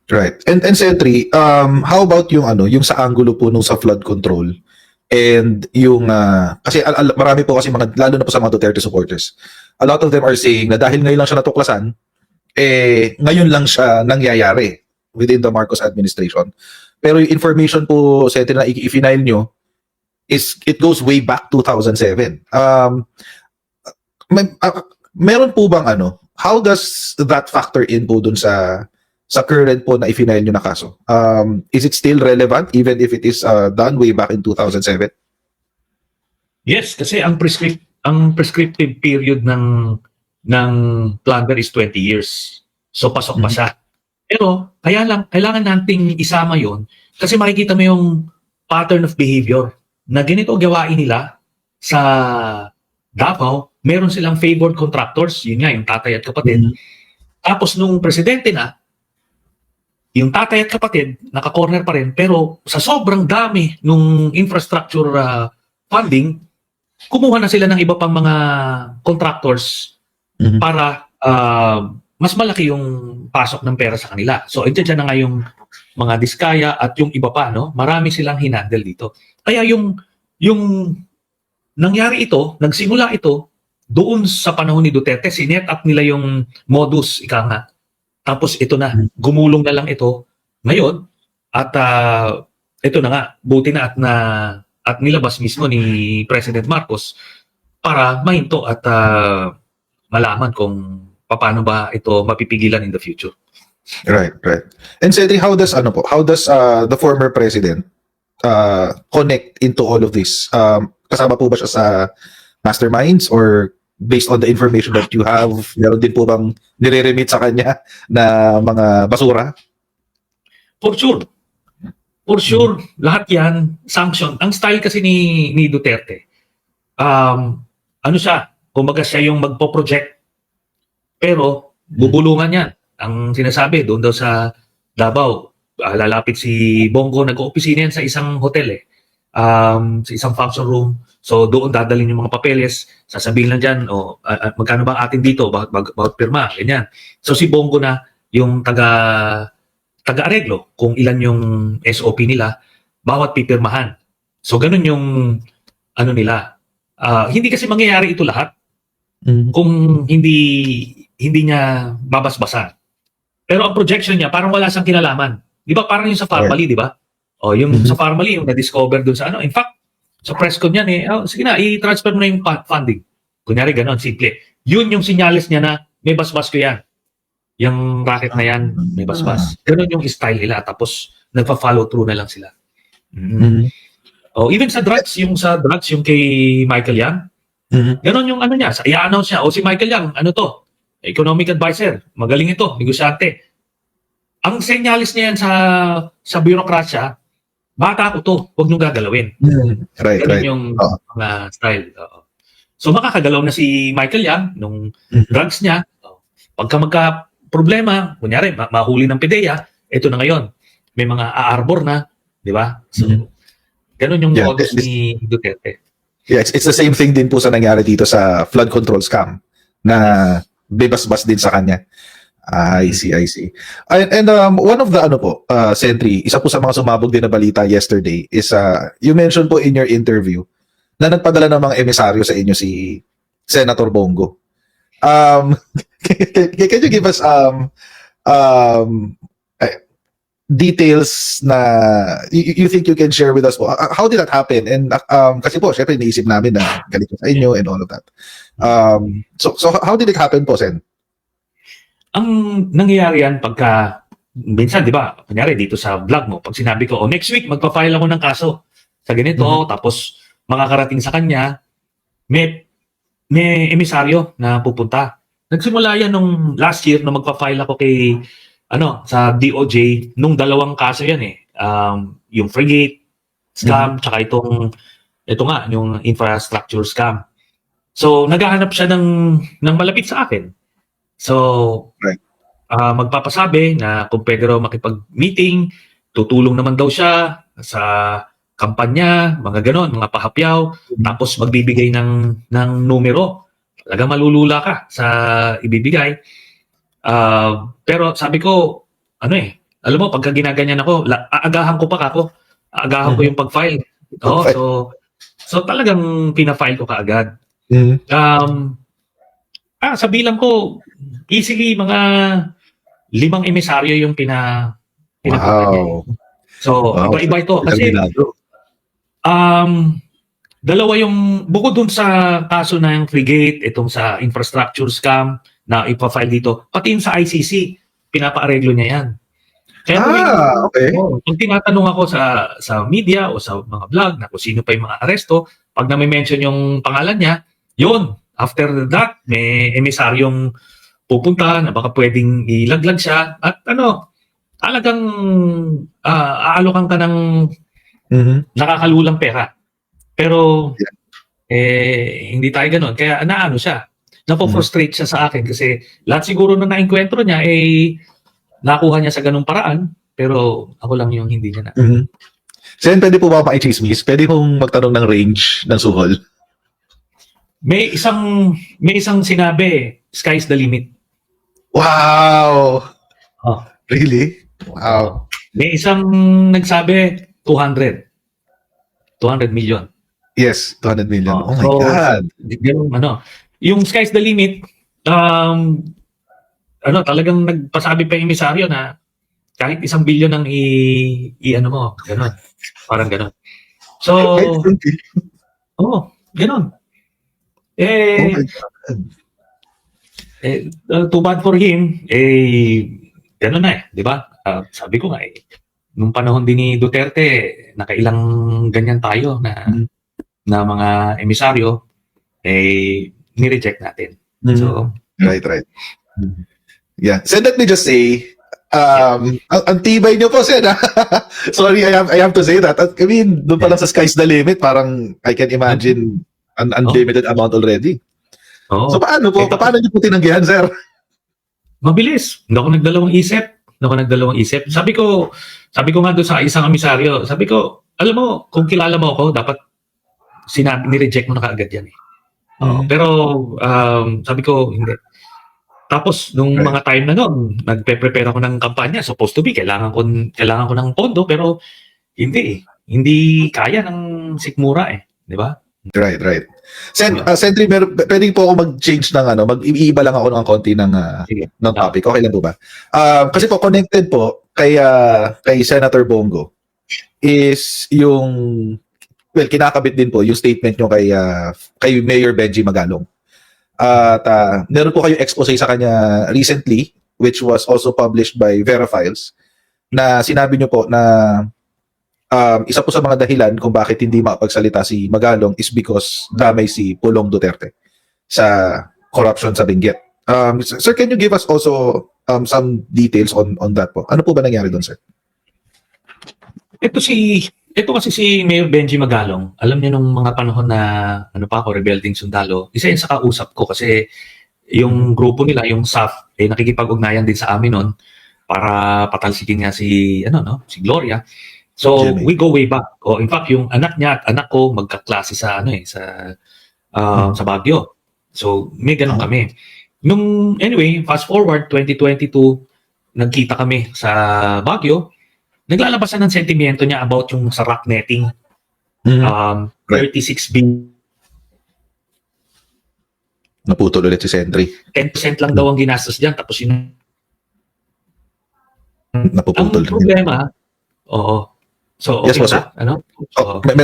Right. And Sentry, how about yung ano, yung sa angulo po nung sa flood control and yung kasi marami po kasi mga lalo na po sa mga Duterte supporters. A lot of them are saying na dahil ngayon lang siya natuklasan, ngayon lang siya nangyayari within the Marcos administration. Pero yung information po, Sentry, na i-file nyo is it goes way back 2007. Meron po bang ano, how does that factor in po dun sa current po na i-file nyo na kaso? Is it still relevant even if it is done way back in 2007? Yes, kasi ang prescriptive period ng plunder is 20 years. So pasok pa siya. Pero kaya lang kailangan nating isama 'yon kasi makikita mo yung pattern of behavior na ganito gawain nila sa Davao. Meron silang favored contractors, yun nga yung tatay at kapatid. Tapos nung presidente na, yung tatay at kapatid, naka-corner pa rin, pero sa sobrang dami nung infrastructure funding, kumuha na sila ng iba pang mga contractors para mas malaki yung pasok ng pera sa kanila. So, dyan na nga yung mga Diskaya at yung iba pa, no? Marami silang hinandle dito. Kaya yung nangyari ito, nagsimula ito, doon sa panahon ni Duterte, sinet up nila yung modus, ika nga. Tapos ito na, gumulong na lang ito ngayon at ito na nga, buti na at nilabas mismo ni President Marcos para mahinto at malaman kung paano ba ito mapipigilan in the future. Right. And Cedric, how does the former president connect into all of this? Kasama po ba siya sa masterminds or based on the information that you have, meron din po bang nire-remit sa kanya na mga basura? For sure, lahat yan, sanction. Ang style kasi ni Duterte, ano siya, kumbaga siya yung magpo-project, pero bubulungan yan. Ang sinasabi, doon daw sa Davao, lalapit si Bongo, nag-opisina yan sa isang hotel sa isang function room. So doon dadalhin yung mga papeles, sasabihin lang dyan, magkano ba atin dito, bakit pirma, ganyan. So si Bongo na yung taga-areglo kung ilan yung SOP nila, bawat pipirmahan. So ganun yung ano nila. Hindi kasi mangyayari ito lahat kung hindi niya babasbasan. Pero ang projection niya, parang wala siyang kinalaman. Di ba? Parang yung sa Farmally, di ba? O, yung sa Farmally, yung na-discover dun sa ano. In fact, sa press con yan sige na, i-transfer mo na yung funding. Kunyari, ganon, simple. Yun yung sinyalis niya na may basbas ko yan. Yung racket na yan, may basbas. Ganon yung style nila. Tapos, nagpa-follow through na lang sila. O, even sa drugs, yung kay Michael Yang, ganon yung ano niya. I-announce niya, si Michael Yang, ano to? Economic advisor, magaling ito, negosyante. Ang senyalis niya yan sa bureaucracia, bata ko to, huwag niyong gagalawin. Right. Yung mga style. So makakagalaw na si Michael Yang nung drugs niya. Pagka magka-problema, kunyari, mahuli ng PDEA, ito na ngayon. May mga aarbor na, di ba? So, ganun yung modus ni Duterte. Yeah, it's the same thing din po sa nangyari dito sa flood control scam na bebas-bas din sa kanya. I see. And one of the Sentry, isa po sa mga sumabog din na balita yesterday is you mentioned po in your interview na nagpadala ng mga emisaryo sa inyo si Senator Bongo. Can you give us details na you think you can share with us po? How did that happen? And kasi po, syempre iniisip namin na ganito sa inyo and all of that. So how did it happen po, Sen? Ang nangyayari yan pagka, minsan, di ba, kunyari dito sa vlog mo, pag sinabi ko, next week, magpa-file ako ng kaso sa ganito, tapos makakarating sa kanya, may emisaryo na pupunta. Nagsimula yan nung last year na magpa-file ako sa DOJ, nung dalawang kaso yan yung frigate scam, tsaka ito nga, yung infrastructure scam. So, naghahanap siya ng malapit sa akin. So, magpapasabi na kung pwede raw makipag-meeting, tutulong naman daw siya sa kampanya, mga ganon, mga pahapyaw, tapos magbibigay ng numero. Talagang malulula ka sa ibibigay. Pero sabi ko, Alam mo, pagka ginaganyan ako, aagahan ko pa ako. Aagahan ko yung pag-file. Oo, Okay. so talagang pina-file ko kaagad. Mhm. Sa bilang ko, easily mga 5 emisaryo yung pinapunta niya. Wow. So, Wow. iba-iba ito. Kasi, Determinado. dalawa yung, bukod dun sa kaso ng frigate, itong sa infrastructure scam na ipafile dito, pati yung sa ICC, pinapaareglo niya yan. Kaya Okay. pag tinatanong ako sa media o sa mga vlog na kung sino pa yung mga aresto, pag na-mention yung pangalan niya, yun, after that, may emisaryong pupunta na baka pwedeng ilaglag siya at talagang aalokan ka ng Mhm. nakakalulang pera. Pero hindi tayo ganoon. Kaya naano siya. Napo-frustrate siya sa akin kasi lahat siguro na naengkwentro niya nakuha niya sa ganung paraan, pero ako lang yung hindi niya na. Mhm. Sen, pwede po ba makichismis? Pwede kong magtanong ng range ng suhol? May isang sinabi, sky's the limit. Wow! Oh. Really? Wow. May isang nagsabi 200 million. Yes, 200 million. Oh my So, God. ganun, yung sky's the limit, talagang nagpasabi pa yung emisaryo na kahit 1 billion ang ano mo, ganun. Parang ganun. So, ganun. Oh my God. Too bad for him, ganun na di ba? Sabi ko nga nung panahon din ni Duterte, nakailang ganyan tayo na mga emisaryo, ni-reject natin. So, Right. Yeah. So let me just say, ang tibay niyo po, Sen. Sorry, I have to say that. I mean, doon pa lang sa sky's the limit, parang I can imagine an unlimited amount already. Oo. So paano po? Paano niyo po tinanggihan, sir? Mabilis. Hindi ako nagdalawang isip. Sabi ko nga doon sa isang amisaryo, sabi ko, alam mo, kung kilala mo ako, dapat ni-reject mo na kaagad yan. Pero sabi ko, hindi. Tapos, nung mga time na noon, nagpe-prepare ako ng kampanya, supposed to be, kailangan ko ng pondo, pero hindi kaya ng sikmura di ba? Right. Sentry, pwede po ako mag-change ng mag-iiba lang ako ng konti ng topic. Okay lang po ba? Kasi po, connected po kay Senator Bongo is kinakabit din po yung statement nyo kay Mayor Benji Magalong. At meron po kayo expose sa kanya recently, which was also published by Vera Files, na sinabi nyo po na isa po sa mga dahilan kung bakit hindi makapagsalita si Magalong is because damay si Pulong Duterte sa corruption sa Benguet. Sir, can you give us also some details on that po? Ano po ba nangyari doon, sir? Ito kasi si Mayor Benji Magalong, alam niyo nung mga panahon na rebelding sundalo, isa yun sa kausap ko kasi yung grupo nila, yung SAF, nakikipag-ugnayan din sa amin noon para patalsikin nga si Gloria. So, Jimmy. we go way back. In fact, yung anak niya at anak ko magkaklase sa sa Baguio. So, may ganun kami. Anyway, fast forward 2022, nagkita kami sa Baguio. Naglalabas na ng sentimiento niya about yung sa rock netting. 36 billion. Naputol ulit si Sentry. 10% lang daw ang ginastos diyan, tapos yun. Napuputol. Ang problema, So, okay, yes, sir.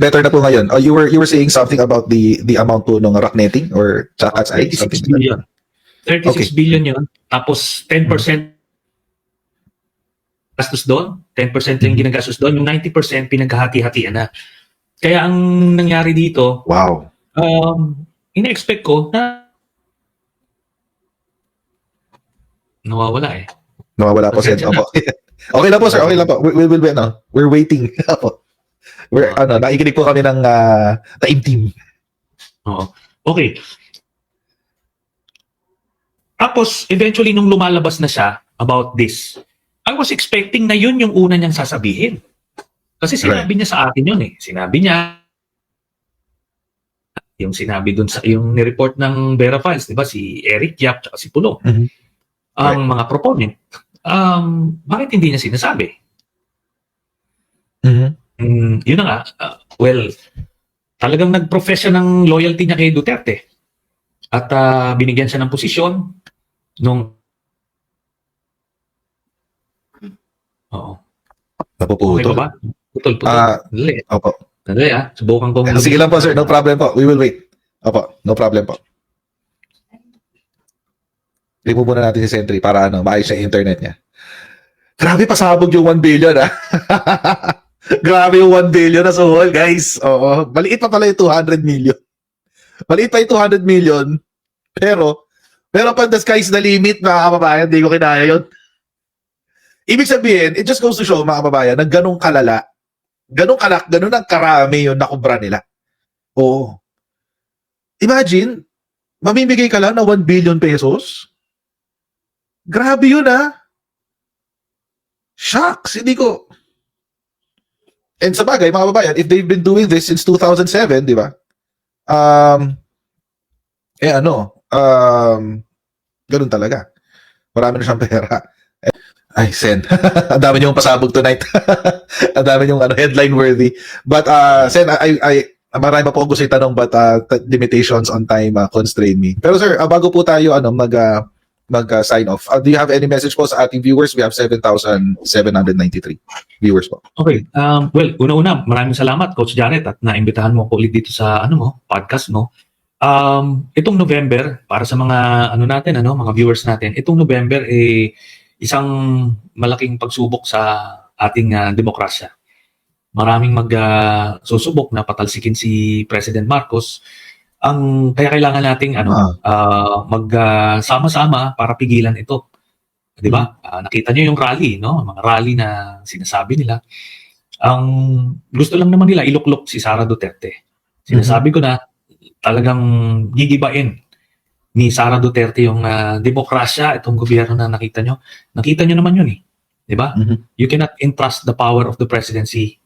Better na po ngayon. You were saying something about the amount po ng rock netting or cat's eye? 36 billion. 36 billion yun. Tapos 10% gastos doon. 10% yung ginagastos doon. Yung 90% pinaghahati-hatian na. Kaya ang nangyari dito, wow. ina-expect ko na nawawala Nawawala po, Sen. Okay lang po, sir. Okay lang po. We'll be, we're waiting. Nakikinig po kami ng Taim Team. Okay. Tapos, eventually, nung lumalabas na siya about this, I was expecting na yun yung una niyang sasabihin. Kasi sinabi niya sa akin yun Sinabi niya, yung sinabi dun sa, yung nireport ng Vera Files, di ba? Si Eric Yap at si Pulo. Ang mga proponent. bakit hindi niya sinasabi? Mhm. Yun na nga, well, talagang nag-profess siya ng loyalty niya kay Duterte. At binigyan siya ng posisyon nung... Oo. Okay Napuputol. ba ba? Putol. Dali. Opo. Dali subukan kong... Sige lang po, sir. No problem po. We will wait. Opo. No problem po. Remove muna natin si Sentry para maayos yung internet niya. Grabe, pasabog yung 1 billion, Grabe yung 1 billion na suhol, guys. Oo. Maliit pa pala yung 200 million. Maliit pa yung 200 million. Pero pag the sky's the limit, mga kababayan, hindi ko kinaya yun. Ibig sabihin, it just goes to show, mga kababayan, na ganun kalala, ganun ang karami yung nakubra nila. Oo. Imagine, mamimigay ka lang na 1 billion pesos? Grabe yun, Shucks, hindi ko. And sa bagay, mga kababayan, if they've been doing this since 2007, di ba? Ganun talaga. Marami na siyang pera. Ay, Sen. Ang dami niyong pasabog tonight. Ang dami niyong headline worthy. But Sen, I marami pa po gusto itanong, but limitations on time constrain me. Pero sir, bago po tayo mag-sign off, do you have any message po sa ating viewers? We have 7,793 viewers po. Okay. Well, una-una, maraming salamat, Coach Jared, at naimbitahan mo ako ulit dito sa podcast mo. Itong November, para sa mga natin, mga viewers natin, itong November isang malaking pagsubok sa ating demokrasya. Maraming susubok na patalsikin si President Marcos. Kaya kailangan nating magsama-sama para pigilan ito. 'Di ba? Nakita niyo yung rally, mga rally na sinasabi nila. Ang gusto lang naman nila iluklok si Sara Duterte. Sinasabi ko na talagang gigibain ni Sara Duterte yung demokrasya, itong gobyerno na nakita nyo. Nakita nyo naman yun 'di ba? You cannot entrust the power of the presidency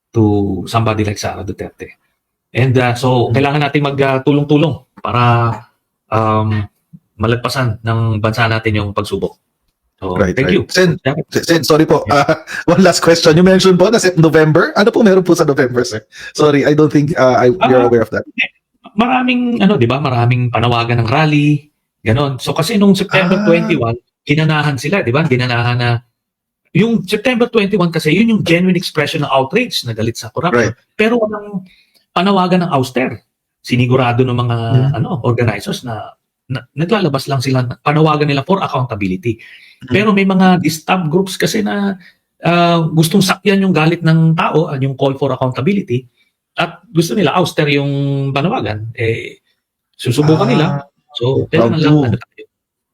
to somebody like Sara Duterte. And so kailangan nating magtulong-tulong para malagpasan ng bansa natin yung pagsubok. So, thank you. Sen, sorry po. One last question. You mentioned po na November. Ano po meron po sa November, sir? Sorry, I don't think you're aware of that. Maraming 'di ba? Maraming panawagan ng rally, ganon. So kasi nung September 21, ginanahan sila, 'di ba? Ginanahan na yung September 21 kasi yun yung genuine expression ng outrage na galit sa corruption. Right. Pero walang panawagan ng ouster. Sinigurado ng mga organizers na naglalabas lang sila panawagan nila for accountability. Pero may mga distab groups kasi na gustong sakyan yung galit ng tao, yung call for accountability, at gusto nila ouster yung panawagan. Susubukan nila. So, kailangan lang tayo.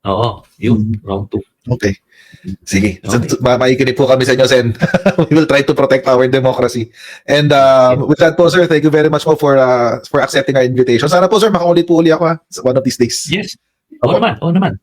Oo, yung round 2. Okay. Sige. Okay. Maikinig po kami sa inyo, Sen. We will try to protect our democracy. And with that po, sir, thank you very much po for accepting our invitation. Sana po, sir, makaulit po uli ako one of these days. Yes. Oo naman.